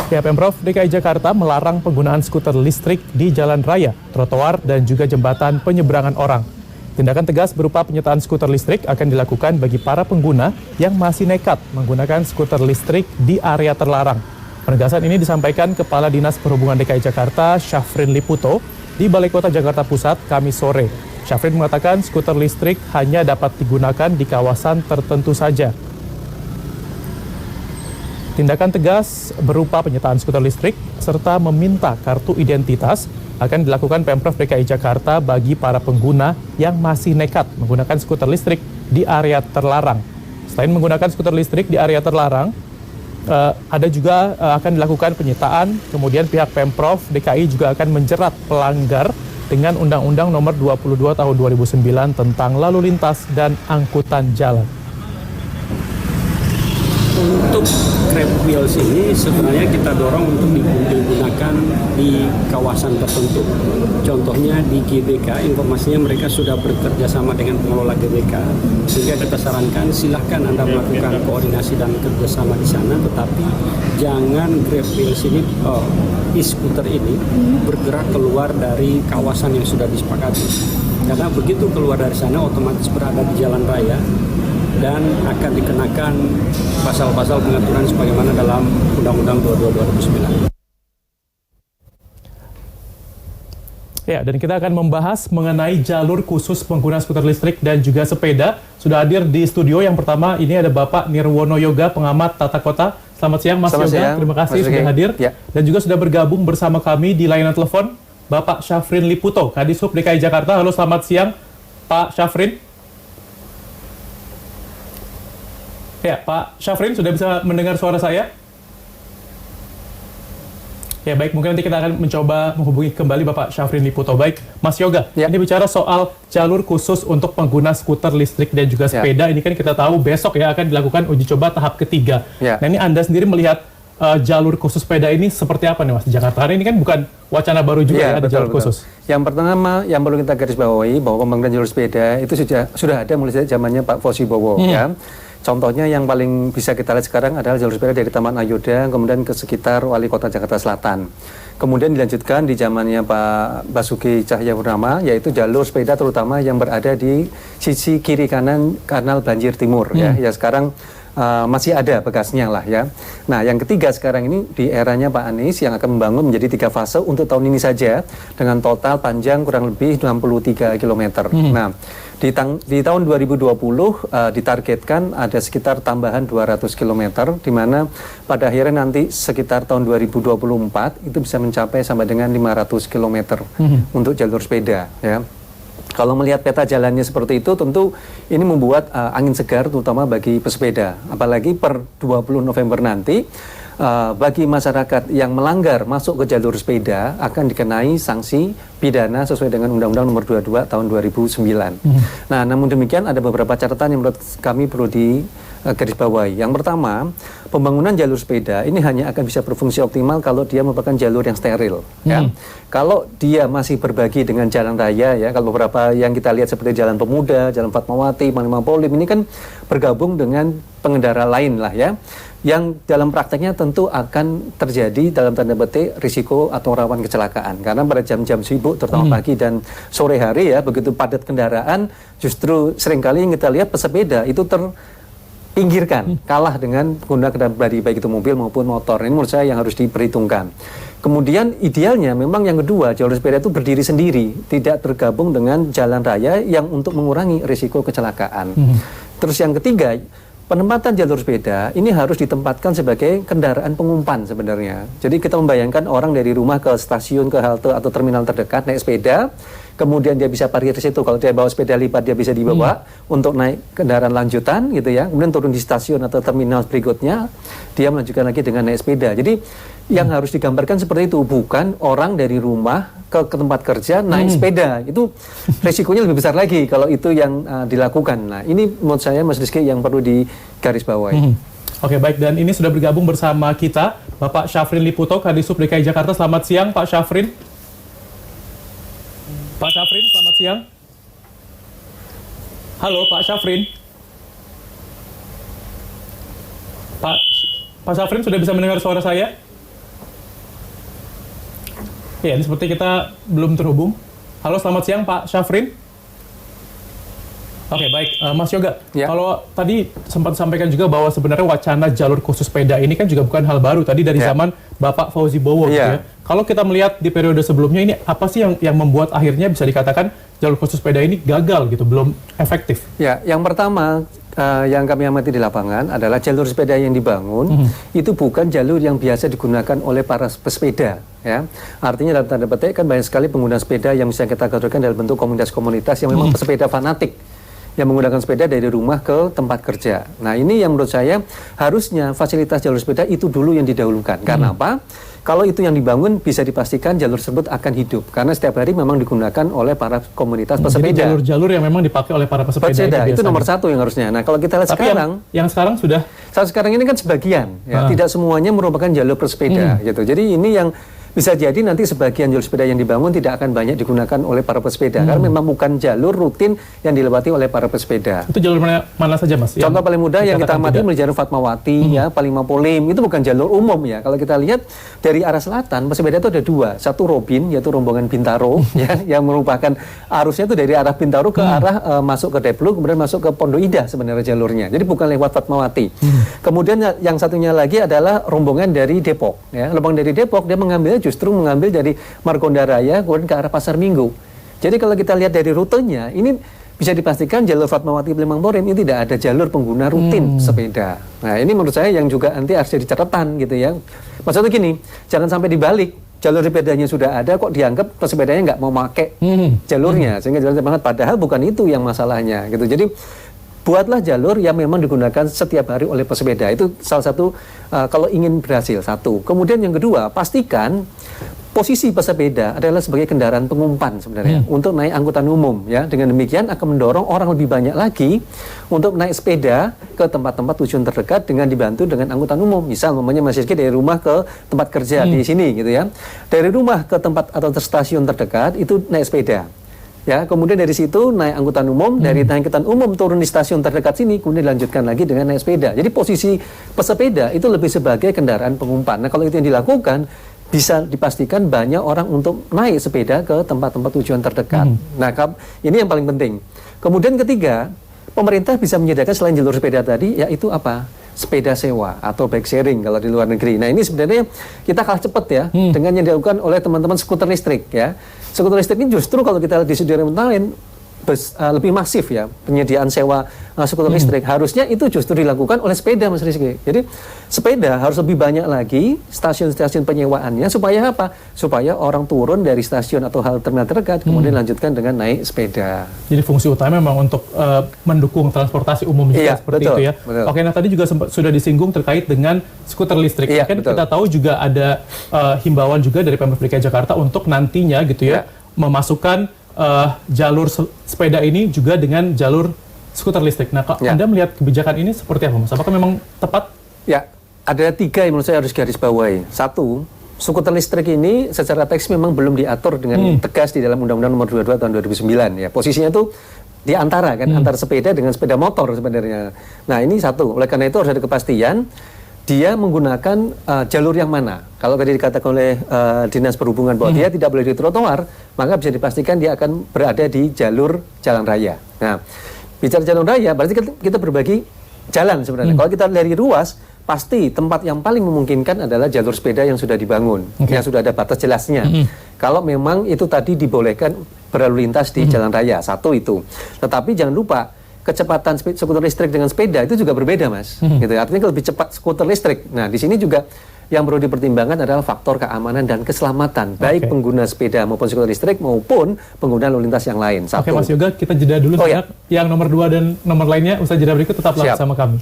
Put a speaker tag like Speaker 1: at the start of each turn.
Speaker 1: Ya, Pemprov DKI Jakarta melarang penggunaan skuter listrik di jalan raya, trotoar, dan juga jembatan penyeberangan orang. Tindakan tegas berupa penyitaan skuter listrik akan dilakukan bagi para pengguna yang masih nekat menggunakan skuter listrik di area terlarang. Penegasan ini disampaikan Kepala Dinas Perhubungan DKI Jakarta, Syafrin Liputo, di Balai Kota Jakarta Pusat, Kamis sore. Syafrin mengatakan skuter listrik hanya dapat digunakan di kawasan tertentu saja. Tindakan tegas berupa penyitaan skuter listrik serta meminta kartu identitas akan dilakukan Pemprov DKI Jakarta bagi para pengguna yang masih nekat menggunakan skuter listrik di area terlarang. Selain menggunakan skuter listrik di area terlarang, ada juga akan dilakukan penyitaan, kemudian pihak Pemprov DKI juga akan menjerat pelanggar dengan Undang-Undang Nomor 22 Tahun 2009 tentang lalu lintas dan angkutan jalan.
Speaker 2: Untuk Grab Wheels ini sebenarnya kita dorong untuk digunakan di kawasan tertentu. Contohnya di GBK, informasinya mereka sudah bekerja sama dengan pengelola GBK. Sehingga kita sarankan silahkan Anda melakukan koordinasi dan kerjasama di sana, tetapi jangan Grab Wheels ini, e-scooter ini bergerak keluar dari kawasan yang sudah disepakati. Karena begitu keluar dari sana otomatis berada di jalan raya dan akan dikenakan pasal-pasal pengaturan sebagaimana dalam Undang-Undang 22 2009.
Speaker 1: Ya, dan kita akan membahas mengenai jalur khusus pengguna skuter listrik dan juga sepeda. Sudah hadir di studio yang pertama, ini ada Bapak Nirwono Yoga, pengamat tata kota. Selamat siang Mas Yoga, terima kasih sudah hadir. Ya. Dan juga sudah bergabung bersama kami di layanan telepon, Bapak Syafrin Liputo, Kadishub DKI Jakarta. Halo, selamat siang Pak Syafrin. Ya, Pak Syafrin sudah bisa mendengar suara saya? Ya, baik, mungkin nanti kita akan mencoba menghubungi kembali Bapak Syafrin Liputo. Baik, Mas Yoga, ini bicara soal jalur khusus untuk pengguna skuter listrik dan juga sepeda. Ini kan kita tahu besok ya akan dilakukan uji coba tahap ketiga. Nah, ini Anda sendiri melihat jalur khusus sepeda ini seperti apa nih Mas di Jakarta? Karena ini kan bukan wacana baru juga ya, ada jalur khusus.
Speaker 3: Yang pertama yang perlu kita garis bawahi bahwa pembangunan jalur sepeda itu sudah ada mulai zamannya Pak Fosibowo ya. Contohnya yang paling bisa kita lihat sekarang adalah jalur sepeda dari Taman Ayodhya kemudian ke sekitar Wali Kota Jakarta Selatan. Kemudian dilanjutkan di zamannya Pak Basuki Cahayapurnama, yaitu jalur sepeda terutama yang berada di sisi kiri kanan Kanal Banjir Timur ya. Ya sekarang masih ada bekasnya lah ya. Nah, yang ketiga sekarang ini di eranya Pak Anies yang akan membangun menjadi 3 fase untuk tahun ini saja dengan total panjang kurang lebih 63 km. Nah, di tahun 2020 ditargetkan ada sekitar tambahan 200 km di mana pada akhirnya nanti sekitar tahun 2024 itu bisa mencapai sampai dengan 500 km untuk jalur sepeda ya. Kalau melihat peta jalannya seperti itu, tentu ini membuat angin segar terutama bagi pesepeda. Apalagi per 20 November nanti, bagi masyarakat yang melanggar masuk ke jalur sepeda akan dikenai sanksi pidana sesuai dengan Undang-Undang Nomor 22 Tahun 2009. Nah, namun demikian ada beberapa catatan yang menurut kami perlu digarisbawahi. Yang pertama, pembangunan jalur sepeda ini hanya akan bisa berfungsi optimal kalau dia merupakan jalur yang steril. Ya. Kalau dia masih berbagi dengan jalan raya, ya, kalau beberapa yang kita lihat seperti Jalan Pemuda, Jalan Fatmawati, Panglima Polim ini kan bergabung dengan pengendara lain lah ya, yang dalam prakteknya tentu akan terjadi dalam tanda petik risiko atau rawan kecelakaan karena pada jam-jam sibuk terutama pagi dan sore hari ya begitu padat kendaraan justru seringkali yang kita lihat pesepeda itu terpinggirkan kalah dengan pengguna kendaraan pribadi baik itu mobil maupun motor. Ini menurut saya yang harus diperhitungkan. Kemudian idealnya memang yang kedua jalur sepeda itu berdiri sendiri, tidak tergabung dengan jalan raya yang untuk mengurangi risiko kecelakaan. Terus yang ketiga, penempatan jalur sepeda ini harus ditempatkan sebagai kendaraan pengumpan sebenarnya. Jadi kita membayangkan orang dari rumah ke stasiun, ke halte atau terminal terdekat naik sepeda, kemudian dia bisa parkir di situ. Kalau dia bawa sepeda lipat dia bisa dibawa untuk naik kendaraan lanjutan gitu ya. Kemudian turun di stasiun atau terminal berikutnya dia melanjutkan lagi dengan naik sepeda. Jadi yang harus digambarkan seperti itu, bukan orang dari rumah ke tempat kerja naik sepeda. Itu resikonya lebih besar lagi kalau itu yang dilakukan. Nah, ini menurut saya Mas Rizky yang perlu digarisbawahi.
Speaker 1: Oke, baik, dan ini sudah bergabung bersama kita Bapak Syafrin Liputo, Kadishub DKI Jakarta. Selamat siang Pak Syafrin. Pak Syafrin, selamat siang. Halo Pak Syafrin. Pak Syafrin sudah bisa mendengar suara saya? Ya, ini seperti kita belum terhubung. Halo, selamat siang Pak Syafrin. Oke, baik. Mas Yoga,
Speaker 3: Ya.
Speaker 1: kalau tadi sempat sampaikan juga bahwa sebenarnya wacana jalur khusus sepeda ini kan juga bukan hal baru. Tadi dari
Speaker 3: Ya.
Speaker 1: zaman Bapak Fauzi Bowo. Gitu
Speaker 3: Ya.
Speaker 1: ya. Kalau kita melihat di periode sebelumnya ini, apa sih yang membuat akhirnya bisa dikatakan jalur khusus sepeda ini gagal gitu, belum efektif?
Speaker 3: Ya, yang pertama yang kami amati di lapangan adalah jalur sepeda yang dibangun itu bukan jalur yang biasa digunakan oleh para pesepeda. Ya, artinya dalam tanda petik kan banyak sekali pengguna sepeda yang bisa kita kategorikan dalam bentuk komunitas-komunitas yang memang pesepeda fanatik, yang menggunakan sepeda dari rumah ke tempat kerja. Nah, ini yang menurut saya harusnya fasilitas jalur sepeda itu dulu yang didahulukan. Karena apa? Kalau itu yang dibangun, bisa dipastikan jalur tersebut akan hidup. Karena setiap hari memang digunakan oleh para komunitas pesepeda.
Speaker 1: Jadi jalur-jalur yang memang dipakai oleh para pesepeda
Speaker 3: Itu nomor
Speaker 1: biasanya.
Speaker 3: satu yang harusnya. Nah, kalau kita lihat
Speaker 1: Tapi
Speaker 3: sekarang,
Speaker 1: yang sekarang sudah
Speaker 3: saat sekarang ini kan sebagian, ya, tidak semuanya merupakan jalur pesepeda, gitu. Jadi ini yang bisa jadi nanti sebagian jalur sepeda yang dibangun tidak akan banyak digunakan oleh para pesepeda, karena memang bukan jalur rutin yang dilewati oleh para pesepeda.
Speaker 1: itu jalur mana saja, Mas?
Speaker 3: Contoh paling mudah yang kita amati
Speaker 1: tidak.
Speaker 3: mulai jalur Fatmawati, ya, paling Mapolim, itu bukan jalur umum ya. Kalau kita lihat dari arah selatan, pesepeda itu ada dua, satu Robin, yaitu rombongan Bintaro, ya, yang merupakan arusnya itu dari arah Bintaro ke arah masuk ke Deplu, kemudian masuk ke Pondok Indah sebenarnya jalurnya. Jadi bukan lewat Fatmawati. Kemudian yang satunya lagi adalah rombongan dari Depok, ya. Rombongan dari Depok dia justru mengambil dari Margonda Raya kemudian ke arah Pasar Minggu. Jadi kalau kita lihat dari rutenya, ini bisa dipastikan jalur Fatmawati Blimbang Porim ini tidak ada jalur pengguna rutin sepeda. Nah, ini menurut saya yang juga nanti harus jadi catatan gitu ya. Maksudnya gini, jangan sampai dibalik. Jalur sepedanya sudah ada kok dianggap pesepedanya nggak mau pakai jalurnya, sehingga jalan banget. Padahal bukan itu yang masalahnya gitu. Jadi buatlah jalur yang memang digunakan setiap hari oleh pesepeda. Itu salah satu kalau ingin berhasil, satu. Kemudian yang kedua, pastikan posisi pesepeda adalah sebagai kendaraan pengumpan sebenarnya untuk naik angkutan umum, ya. Dengan demikian akan mendorong orang lebih banyak lagi untuk naik sepeda ke tempat-tempat tujuan terdekat dengan dibantu dengan angkutan umum. Misal namanya Mas Rizky dari rumah ke tempat kerja di sini gitu ya. Dari rumah ke tempat atau stasiun terdekat itu naik sepeda. Ya, kemudian dari situ naik angkutan umum, dari angkutan umum turun di stasiun terdekat sini, kemudian dilanjutkan lagi dengan naik sepeda. Jadi posisi pesepeda itu lebih sebagai kendaraan pengumpan. Nah, kalau itu yang dilakukan, bisa dipastikan banyak orang untuk naik sepeda ke tempat-tempat tujuan terdekat. Nah, ini yang paling penting. Kemudian ketiga, pemerintah bisa menyediakan selain jalur sepeda tadi, yaitu apa? Sepeda sewa atau bike sharing kalau di luar negeri. Nah, ini sebenarnya kita kalah cepat ya dengan yang dilakukan oleh teman-teman skuter listrik ya. Skuter listrik ini justru kalau kita lihat di studi lain lebih masif ya penyediaan sewa skuter listrik. Harusnya itu justru dilakukan oleh sepeda, Mas Rizky. Jadi sepeda harus lebih banyak lagi stasiun-stasiun penyewaannya supaya apa? Supaya orang turun dari stasiun atau halte terminal terdekat kemudian lanjutkan dengan naik sepeda.
Speaker 1: Jadi fungsi utama memang untuk mendukung transportasi umum juga seperti
Speaker 3: betul,
Speaker 1: itu ya.
Speaker 3: Betul.
Speaker 1: Oke, nah tadi juga sudah disinggung terkait dengan skuter listrik.
Speaker 3: Iya,
Speaker 1: Kan
Speaker 3: betul.
Speaker 1: kita tahu juga ada himbauan juga dari Pemprov DKI Jakarta untuk nantinya gitu ya memasukkan jalur sepeda ini juga dengan jalur skuter listrik. Nah, kalau Anda melihat kebijakan ini seperti apa, Mas? Apakah memang tepat?
Speaker 3: Ya, ada tiga yang menurut saya harus garis bawahi. Satu, skuter listrik ini secara teks memang belum diatur dengan tegas di dalam Undang-Undang Nomor 22 Tahun 2009 ya. Posisinya itu di antara kan antara sepeda dengan sepeda motor sebenarnya. Nah, ini satu. Oleh karena itu harus ada kepastian dia menggunakan jalur yang mana. Kalau tadi dikatakan oleh Dinas Perhubungan bahwa dia tidak boleh di trotoar, maka bisa dipastikan dia akan berada di jalur jalan raya. Nah, bicara jalan raya berarti kita berbagi jalan sebenarnya. Kalau kita dari ruas, pasti tempat yang paling memungkinkan adalah jalur sepeda yang sudah dibangun, yang sudah ada batas jelasnya. Kalau memang itu tadi dibolehkan berlalu lintas di jalan raya, satu itu. Tetapi jangan lupa, kecepatan skuter listrik dengan sepeda itu juga berbeda, Mas. Gitu. Artinya lebih cepat skuter listrik. Nah, di sini juga yang perlu dipertimbangkan adalah faktor keamanan dan keselamatan, baik pengguna sepeda maupun skuter listrik maupun pengguna lalu lintas yang lain. Satu.
Speaker 1: Oke, Mas Yoga, kita jeda dulu. Yang nomor 2 dan nomor lainnya, usai jeda berikut tetaplah bersama kami.